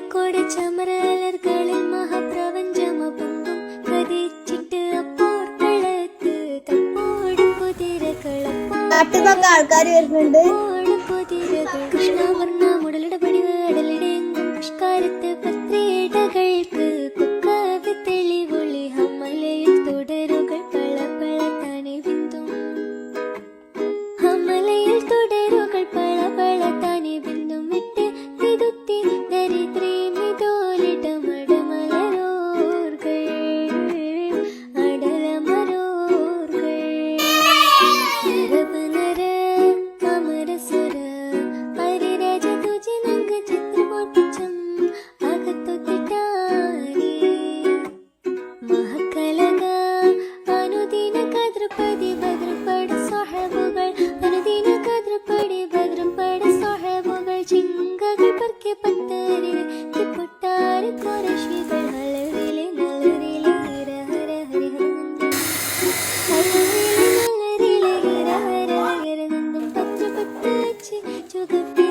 കോടെ ചമരലർകളിൽ മഹാപ്രപഞ്ചമൊപ്പം കതിച്ചിട്ട് അപ്പോൾ കളത്ത് തപ്പോടും കുതിരകളപ്പോൾ നാട്ടിന്നൊക്കെ ആൾക്കാർ വരുന്നുണ്ട്. കുതിരകൾ കൃഷ്ണവർണ്ണ മുടലിട പടിവ് അടലിടെങ്കും പുഷ്കാരത്ത് പത്രിടകൾക്ക് കുക്കവി തെളിവൊളി ഹമലയിൽ തുടരുകൾ പള പള തനി ബിന്ദും ഹമലയിൽ തുടരുകൾ പള പള തനി ബിന്ദും വിട്ട് തിരുത്തി ദരിദ്രീ മിതോലിടമടമലരോർകൾ അടലമരോർകൾ നരവനര അമരസുര ഹരിരാജ തുജി നങ്ക ചിത്രമോർപ്പിച്ചം അകത്തൊത്തിട്ടാരി മഹക്കലക അനുദിന കദ്രപതി ഭദ്രപട സഹബുകൾ അനുദിന കദ്രപടി ഭദ്രപട സഹബുകൾ ചിങ്കകൾ പർക്കെ പത്തരി തിപ്പൊട്ടാരി കൊരശികൾ ഹലരിലെ നല്ലരിലെ ഹര ഹര ഹരി ഹരിനന്ദ ഹലരിലെ നല്ലരിലെ ഹര ഹര ഹരനന്ദം പത്ര പത്ത് ചുഗപ്പി